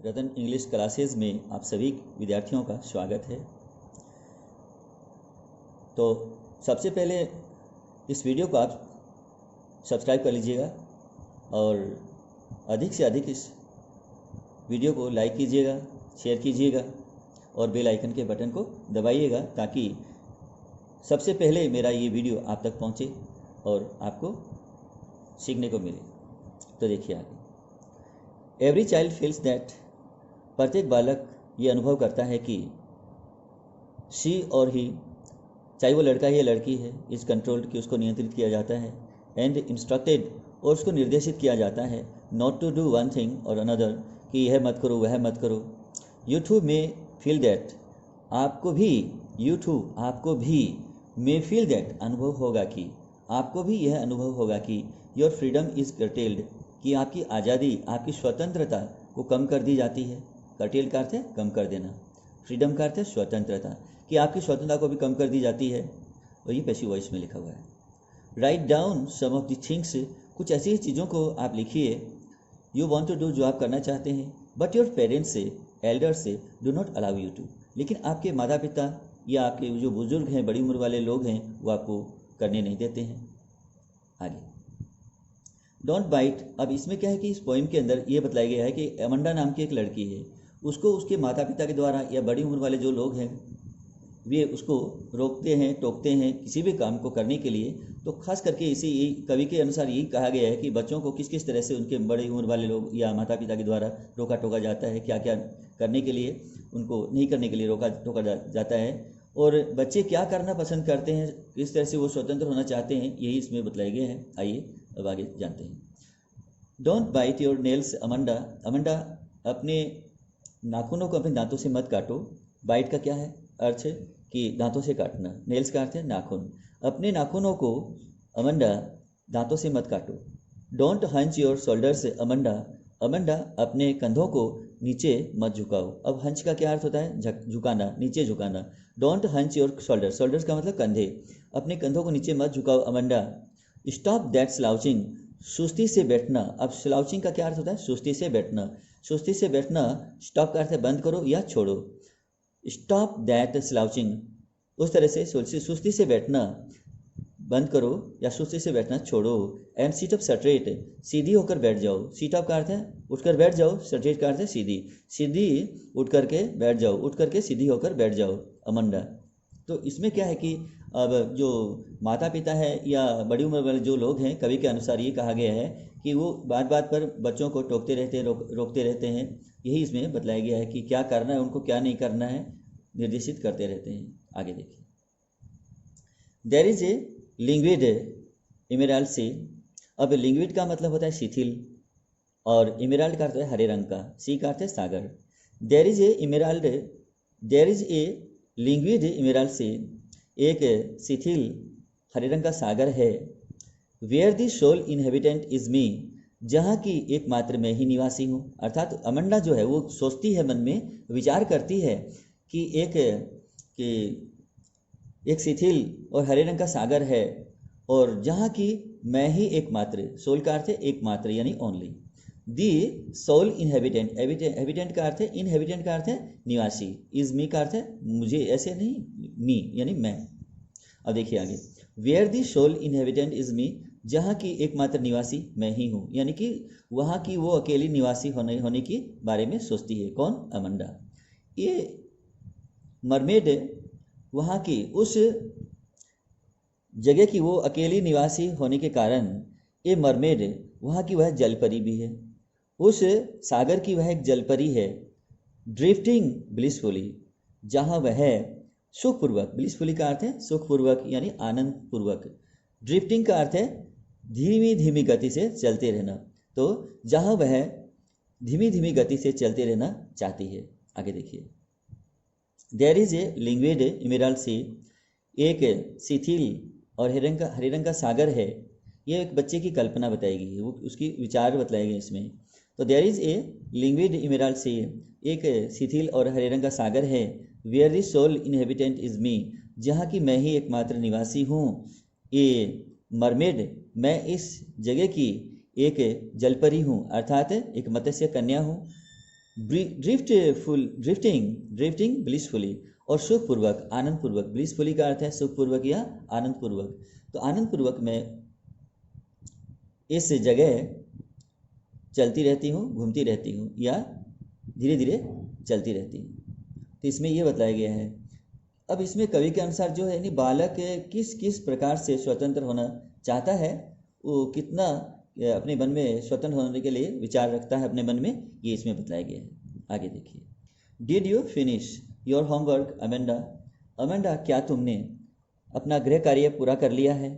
रतन English classes में आप सभी विद्यार्थियों का स्वागत है। तो सबसे पहले इस वीडियो को आप सब्सक्राइब कर लीजिएगा और अधिक से अधिक इस वीडियो को लाइक कीजिएगा, शेयर कीजिएगा और बेल आइकन के बटन को दबाइएगा ताकि सबसे पहले मेरा ये वीडियो आप तक पहुँचे और आपको सीखने को मिले। तो देखिए आगे, एवरी चाइल्ड फील्स दैट, प्रत्येक बालक ये अनुभव करता है कि शी और ही, चाहे वो लड़का है या लड़की है, इज कंट्रोल्ड कि उसको नियंत्रित किया जाता है, एंड इंस्ट्रक्टेड और उसको निर्देशित किया जाता है, not to do one thing और अनदर कि यह मत करो वह मत करो। You too may feel that, आपको भी मे फील दैट अनुभव होगा कि, आपको भी यह अनुभव होगा कि योर फ्रीडम इज़ कर्टेल्ड कि आपकी आज़ादी, आपकी स्वतंत्रता को कम कर दी जाती है। कर्टेल का अर्थ है कम कर देना, फ्रीडम का अर्थ है स्वतंत्रता, कि आपकी स्वतंत्रता को भी कम कर दी जाती है। और ये पैसिव वॉइस में लिखा हुआ है। Write down some of the things, कुछ ऐसी चीज़ों को आप लिखिए यू वॉन्ट टू डू, जो आप करना चाहते हैं, बट योर पेरेंट्स से, एल्डर्स से do not allow you to, लेकिन आपके माता पिता या आपके जो बुजुर्ग हैं, बड़ी उम्र वाले लोग हैं, वो आपको करने नहीं देते हैं। आगे, डोंट बाइट। अब इसमें क्या है कि इस पोइम के अंदर ये बताया गया है कि अमंडा नाम की एक लड़की है, उसको उसके माता पिता के द्वारा या बड़ी उम्र वाले जो लोग हैं वे उसको रोकते हैं, टोकते हैं किसी भी काम को करने के लिए। तो खास करके इसी कवि के अनुसार यही कहा गया है कि बच्चों को किस किस तरह से उनके बड़ी उम्र वाले लोग या माता पिता के द्वारा रोका टोका जाता है, क्या क्या करने के लिए उनको नहीं करने के लिए रोका टोका जाता है, और बच्चे क्या करना पसंद करते हैं, किस तरह से वो स्वतंत्र होना चाहते हैं, यही इसमें बताया गया है। आइए अब आगे जानते हैं। Don't bite your nails Amanda, Amanda अपने नाखूनों को अपने दांतों से मत काटो। बाइट का क्या है अर्थ है कि दांतों से काटना, नेल्स का अर्थ है नाखून। अपने नाखूनों को अमंडा दांतों से मत काटो। Don't hunch your shoulders Amanda, Amanda अपने कंधों को नीचे मत झुकाओ। अब हंच का क्या अर्थ होता है, झुकाना, नीचे झुकाना। Don't hunch your shoulders, shoulders का मतलब कंधे, अपने कंधों को नीचे मत झुकाओ अमंडा। स्टॉप दैट स्लाउचिंग, सुस्ती से बैठना। अब स्लाउचिंग का क्या अर्थ होता है, सुस्ती से बैठना, सुस्ती से बैठना। स्टॉप का अर्थ है बंद करो या छोड़ो। स्टॉप दैट स्लाउचिंग, उस तरह से सुस्ती से बैठना बंद करो या सुस्ती से बैठना छोड़ो। एंड सीट अप स्ट्रेट, सीधी होकर बैठ जाओ। सीट अप का अर्थ है उठकर बैठ जाओ, स्ट्रेट का अर्थ है सीधी, सीधी उठ करके बैठ जाओ, उठ करके सीधी होकर बैठ जाओ अमंडा। तो इसमें क्या है कि अब जो माता पिता है या बड़ी उम्र वाले जो लोग हैं, कवि के अनुसार ये कहा गया है कि वो बात बात पर बच्चों को टोकते रहते हैं, रोकते रहते हैं। यही इसमें बतलाया गया है कि क्या करना है उनको, क्या नहीं करना है, निर्देशित करते रहते हैं। आगे देखिए, देयर इज ए लिंग्विड इमेराल्ड सी। अब लिंग्विड का मतलब होता है शिथिल और इमेराल्ड का अर्थ है हरे रंग का, सी का अर्थ है सागर। देयर इज ए लिंग्विड इमेराल्ड सी, एक शिथिल हरे रंग का सागर है। Where the sole inhabitant is me, जहाँ की एकमात्र मैं ही निवासी हूँ। अर्थात अमंडा जो है वो सोचती है, मन में विचार करती है कि एक शिथिल और हरे रंग का सागर है और जहाँ की मैं ही एकमात्र, सोल का अर्थ है एकमात्र यानी ओनली। दी सोल इनहेबिटेंट, हेबिटेंट का अर्थ है, इनहेबिटेंट का अर्थ है निवासी, इज मी का अर्थ है मुझे, ऐसे नहीं, मी यानी मैं। अब देखिए आगे, where the sole inhabitant is me, जहाँ की एकमात्र निवासी मैं ही हूँ, यानी कि वहाँ की वो अकेली निवासी होने के बारे में सोचती है। कौन, अमंडा। ये मरमेड वहाँ की, उस जगह की वो अकेली निवासी होने के कारण ये मरमेड वहाँ की वह जलपरी भी है, उस सागर की वह एक जलपरी है। ड्रिफ्टिंग ब्लिसफुली, जहाँ वह सुखपूर्वक, ब्लिसफुली का अर्थ है सुखपूर्वक यानी आनंद पूर्वक। ड्रिफ्टिंग का अर्थ है धीमी धीमी गति से चलते रहना, तो जहाँ वह धीमी धीमी गति से चलते रहना चाहती है। आगे देखिए, देयर इज ए लिंग्विड इमेराल्ड सी, एक शिथिल और हरे रंग का सागर है। ये एक बच्चे की कल्पना बताई गई है, वो उसकी विचार बताए गए इसमें। तो देयर इज ए लिंग्विड इमेराल्ड सी, एक शिथिल और हरे रंग का सागर है। Where the sole inhabitant is me, जहाँ की मैं ही एकमात्र निवासी हूँ। ए मरमेड, मैं इस जगह की एक जलपरी हूँ, अर्थात एक मत्स्य कन्या हूँ। ड्रिफ्टिंग ब्लिसफुली, और सुखपूर्वक, आनंदपूर्वक। ब्लिसफुली का अर्थ है सुखपूर्वक या आनंदपूर्वक। तो आनंदपूर्वक मैं इस जगह चलती रहती हूँ, घूमती रहती हूँ, या धीरे धीरे चलती रहती हूँ। तो इसमें ये बताया गया है। अब इसमें कवि के अनुसार जो है, यानी बालक किस किस प्रकार से स्वतंत्र होना चाहता है, वो कितना अपने मन में स्वतंत्र होने के लिए विचार रखता है अपने मन में, ये इसमें बताया गया है। आगे देखिए। Did you finish your homework Amanda? Amanda, क्या तुमने अपना गृह कार्य पूरा कर लिया है?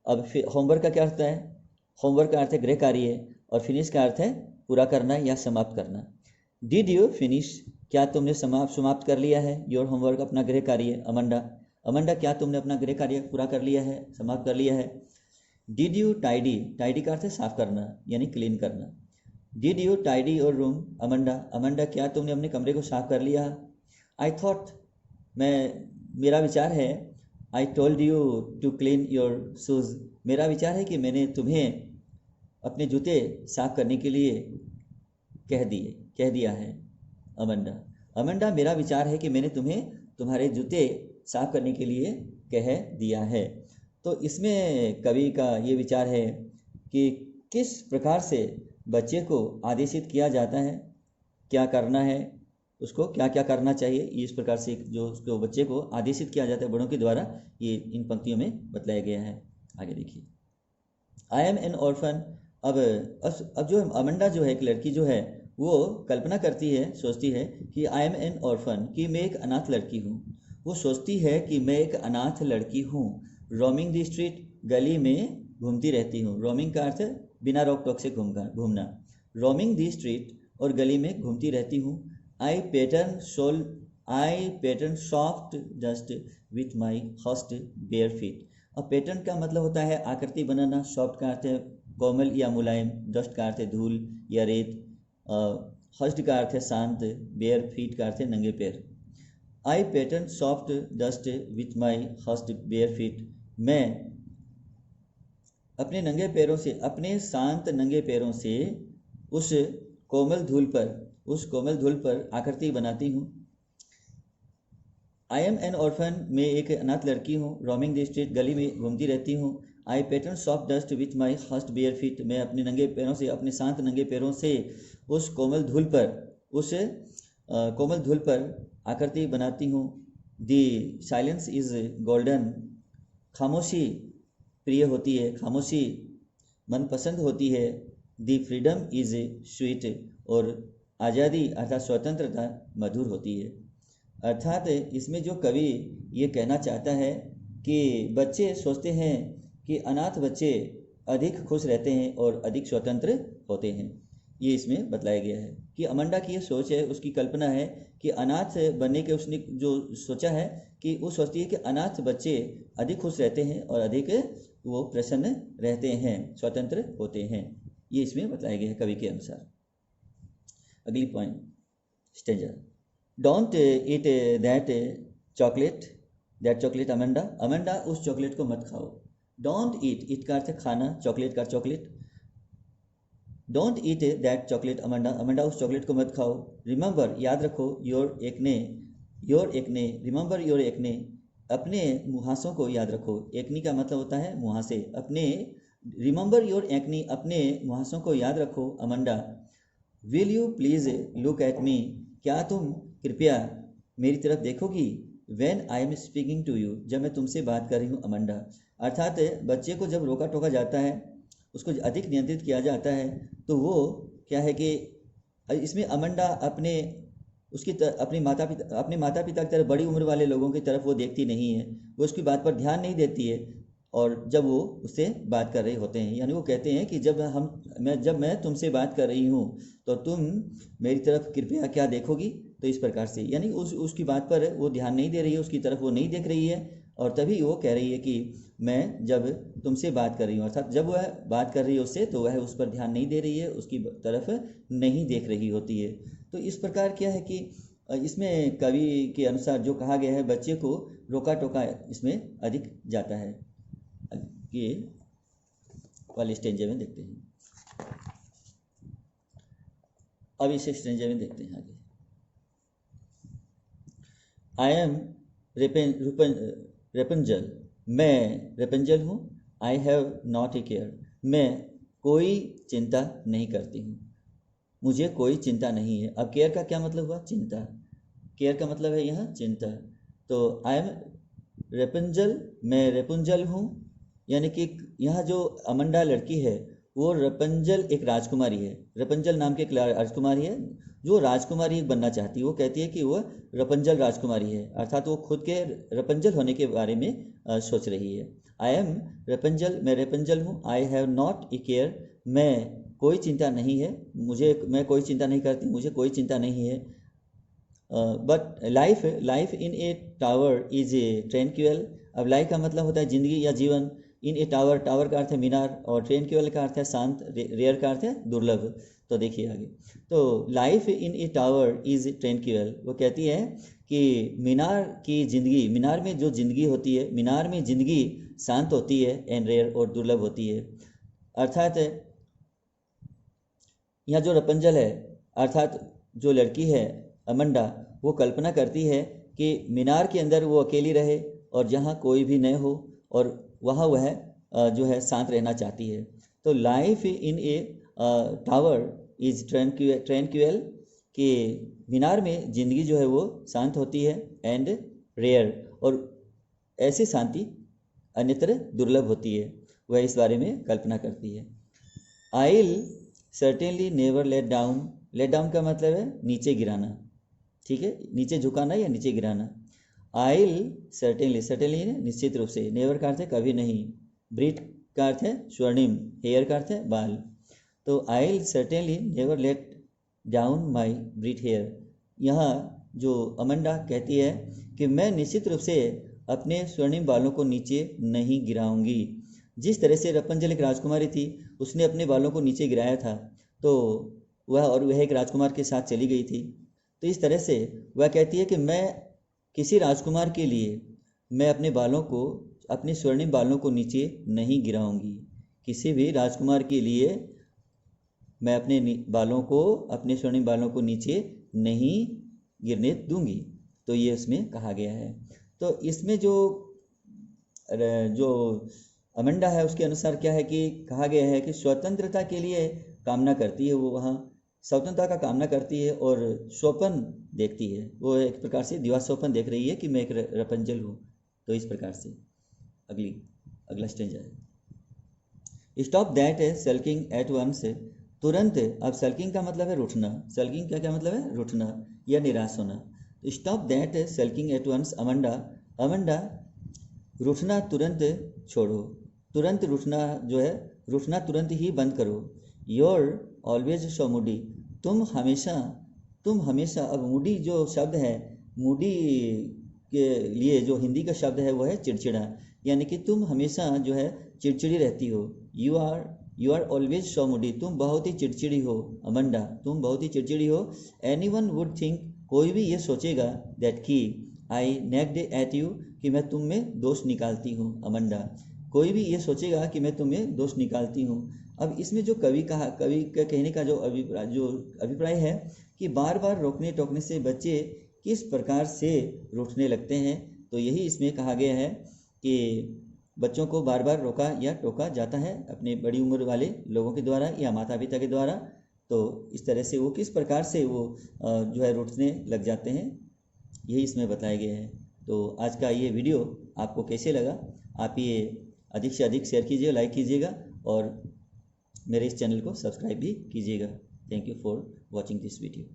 अब होमवर्क का क्या अर्थ है? होमवर्क का अर्थ है गृह कार्य, और फिनिश का अर्थ है पूरा करना या समाप्त करना। डिड यू फिनिश, क्या तुमने समाप्त कर लिया है? योर होमवर्क, अपना गृह कार्य। अमंडा, अमंडा, क्या तुमने अपना गृह कार्य पूरा कर लिया है, समाप्त कर लिया है? डिड यू टाइडी, टाइडी का अर्थ है साफ करना यानी क्लीन करना। Did you tidy your room? Amanda, Amanda, क्या तुमने अपने कमरे को साफ कर लिया? आई थॉट, मेरा विचार है, I told you to clean your shoes, मेरा विचार है कि मैंने तुम्हें अपने जूते साफ करने के लिए कह दिया है। अमंडा, अमंडा, मेरा विचार है कि मैंने तुम्हें तुम्हारे जूते साफ करने के लिए कह दिया है। तो इसमें कवि का ये विचार है कि किस प्रकार से बच्चे को आदेशित किया जाता है, क्या करना है, उसको क्या क्या करना चाहिए, इस प्रकार से जो उसको बच्चे को आदेशित किया जाता है बड़ों के द्वारा, ये इन पंक्तियों में बतलाया गया है। आगे देखिए। I am N orphan. अब जो अमंडा जो है, एक लड़की जो है, वो कल्पना करती है, सोचती है कि आई एम एन ऑर्फन, कि मैं एक अनाथ लड़की हूँ। वो सोचती है कि मैं एक अनाथ लड़की हूँ। रोमिंग द स्ट्रीट, गली में घूमती रहती हूँ। रोमिंग का अर्थ है बिना रोक टोक से घूमना। रोमिंग द स्ट्रीट, और गली में घूमती रहती हूँ। I pattern soft dust with my hushed bare feet. अब पैटर्न का मतलब होता है आकृति बनाना, सॉफ्ट का अर्थ है कोमल या मुलायम, डस्ट का अर्थ है धूल या रेत, हस्ट का अर्थ है शांत, बेयर फीट का अर्थ है नंगे पैर। I pattern soft dust with my hushed bare feet, मैं अपने नंगे पैरों से, अपने शांत नंगे पैरों से उस कोमल धूल पर आकृति बनाती हूँ। आई एम एन ऑर्फन, मैं एक अनाथ लड़की हूँ। रोमिंग द स्ट्रीट, गली में घूमती रहती हूँ। I pattern soft dust with my hushed bare feet, मैं अपने नंगे पैरों से, अपने शांत नंगे पैरों से उस कोमल धूल पर आकृति बनाती हूँ। द साइलेंस इज गोल्डन, खामोशी प्रिय होती है, खामोशी मनपसंद होती है। द फ्रीडम इज स्वीट, और आज़ादी अर्थात स्वतंत्रता मधुर होती है। अर्थात इसमें जो कवि ये कहना चाहता है कि बच्चे सोचते हैं कि अनाथ बच्चे अधिक खुश रहते हैं और अधिक स्वतंत्र होते हैं। ये इसमें बतलाया गया है कि अमंडा की ये सोच है, उसकी कल्पना है कि अनाथ बनने के उसने जो सोचा है कि वो सोचती है कि अनाथ बच्चे अधिक खुश रहते हैं और अधिक वो प्रसन्न रहते हैं, स्वतंत्र होते हैं। ये इसमें बतलाया गया है कवि के अनुसार। अगली point, stanza. Don't eat that chocolate Amanda, Amanda उस चॉकलेट को मत खाओ। डोंट ईट, ईट का अर्थ है खाना, चॉकलेट का chocolate. Don't eat that chocolate Amanda, Amanda उस चॉकलेट को मत खाओ। रिमेंबर, याद रखो, योर एकने, रिमेंबर योर एकने, अपने मुहासों को याद रखो। एकनी का मतलब होता है मुहासे, अपने, रिमेंबर योर एकनी, अपने मुहासों को याद रखो। Amanda, will you please look at me, क्या तुम कृपया मेरी तरफ देखोगी। When I am speaking to you, जब मैं तुमसे बात कर रही हूँ। अमंडा, अर्थात बच्चे को जब रोका टोका जाता है, उसको अधिक नियंत्रित किया जाता है, तो वो क्या है कि इसमें अमंडा अपने माता पिता की तरफ, बड़ी उम्र वाले लोगों की तरफ वो देखती नहीं है, वो उसकी बात पर ध्यान नहीं देती है। और जब वो उससे बात कर रहे होते हैं, यानी वो कहते हैं कि जब मैं तुमसे बात कर रही हूँ तो तुम मेरी तरफ कृपया क्या देखोगी। तो इस प्रकार से, यानी उसकी बात पर वो ध्यान नहीं दे रही है, उसकी तरफ वो नहीं देख रही है, और तभी वो कह रही है कि मैं जब तुमसे बात कर रही हूँ, अर्थात जब वह बात कर रही है उससे, तो वह उस पर ध्यान नहीं दे रही है, उसकी तरफ नहीं देख रही होती है। तो इस प्रकार क्या है कि इसमें कवि के अनुसार जो कहा गया है, बच्चे को रोका टोका इसमें अधिक जाता है। ये वाले स्टेंजे में देखते हैं। अब इसे स्ट्रेंजर में देखते हैं आगे। आई एम रेपेंजल, मैं रेपेंजल हूँ। I have not a care, मैं कोई चिंता नहीं करती हूँ, मुझे कोई चिंता नहीं है। अब केयर का क्या मतलब हुआ? चिंता। केयर का मतलब है यहाँ चिंता। तो आई एम रेपेंजल, मैं रेपुंजल हूँ, यानी कि यहाँ जो अमंडा लड़की है वो रेपेंजल एक राजकुमारी है, रेपेंजल नाम की एक राजकुमारी है जो राजकुमारी बनना चाहती है। वो कहती है कि वो रेपेंजल राजकुमारी है, अर्थात वो खुद के रेपेंजल होने के बारे में सोच रही है। आई एम रेपेंजल, मैं रेपेंजल हूँ। I have not a care, मैं कोई चिंता नहीं है, मैं कोई चिंता नहीं करती, मुझे कोई चिंता नहीं है। But life in A tower is a tranquil. अब लाइफ का मतलब होता है जिंदगी या जीवन। इन ए टावर, टावर का अर्थ है मीनार, और ट्रैंक्विल का अर्थ है शांत, रेयर का अर्थ है दुर्लभ। तो देखिए आगे, तो life in A tower is tranquil, वो कहती है कि मीनार की जिंदगी, मीनार में जो जिंदगी होती है, मीनार में जिंदगी शांत होती है, एंड रेयर और दुर्लभ होती है। अर्थात यहाँ जो रपंजल है, अर्थात जो लड़की है अमंडा, वो कल्पना करती है कि मीनार के अंदर वो अकेली रहे और जहाँ कोई भी न हो, और वहाँ वह जो है शांत रहना चाहती है। तो life in A tower is tranquil, कि मीनार में ज़िंदगी जो है वो शांत होती है, एंड रेयर, और ऐसी शांति अन्यत्र दुर्लभ होती है। वह इस बारे में कल्पना करती है। I'll certainly never let down, let down का मतलब है नीचे गिराना, ठीक है, नीचे झुकाना या नीचे गिराना। आइल सर्टेनली, सर्टेनली निश्चित रूप से, नेवर का अर्थ है कभी नहीं, ब्रीट का अर्थ है स्वर्णिम, हेयर का अर्थ है बाल। तो I'll certainly never let down my braid hair, यहाँ जो अमंडा कहती है कि मैं निश्चित रूप से अपने स्वर्णिम बालों को नीचे नहीं गिराऊंगी। जिस तरह से रपंजल एक राजकुमारी थी, उसने अपने बालों को नीचे गिराया था, तो वह एक राजकुमार के साथ चली गई थी। तो इस तरह से वह कहती है कि मैं किसी राजकुमार के लिए मैं अपने बालों को, अपने स्वर्णिम बालों को नीचे नहीं गिराऊंगी। किसी भी राजकुमार के लिए मैं अपने बालों को, अपने स्वर्णिम बालों को नीचे नहीं गिरने दूंगी। तो ये इसमें कहा गया है। तो इसमें जो अमंडा है उसके अनुसार क्या है कि कहा गया है कि स्वतंत्रता के लिए कामना करती है, वो वहाँ स्वतंत्रता का कामना करती है और स्वप्न देखती है। वो एक प्रकार से दिवा स्वप्न देख रही है कि मैं एक रपंजल हूँ। तो इस प्रकार से अगला स्टेज है। Stop that sulking at once, तुरंत। अब सल्किंग का मतलब है रूठना, सल्किंग का क्या मतलब है? रूठना या निराश होना। तो stop that sulking at once Amanda, Amanda रूठना तुरंत छोड़ो, तुरंत रूठना जो है, रूठना तुरंत ही बंद करो। योर ऑलवेज सो मूडी, तुम हमेशा। अब मूडी जो शब्द है, मूडी के लिए जो हिंदी का शब्द है वो है चिड़चिड़ा, यानी कि तुम हमेशा जो है चिड़चिड़ी रहती हो। You are always so moody, तुम बहुत ही चिड़चिड़ी हो अमंडा, तुम बहुत ही चिड़चिड़ी हो। एनीवन वुड थिंक, कोई भी ये सोचेगा, दैट कि आई नेग्ड एट यू, कि मैं तुम में दोष निकालती हूँ अमंडा, कोई भी ये सोचेगा कि मैं तुम्हें दोष निकालती हूँ। अब इसमें जो कवि का कहने का जो अभिप्राय है कि बार बार रोकने टोकने से बच्चे किस प्रकार से रूठने लगते हैं। तो यही इसमें कहा गया है कि बच्चों को बार बार रोका या टोका जाता है अपने बड़ी उम्र वाले लोगों के द्वारा या माता पिता के द्वारा। तो इस तरह से वो किस प्रकार से वो जो है रूठने लग जाते हैं, यही इसमें बताया गया है। तो आज का ये वीडियो आपको कैसे लगा, आप ये अधिक से अधिक शेयर कीजिएगा, लाइक कीजिएगा और मेरे इस चैनल को सब्सक्राइब भी कीजिएगा। Thank you for watching this video.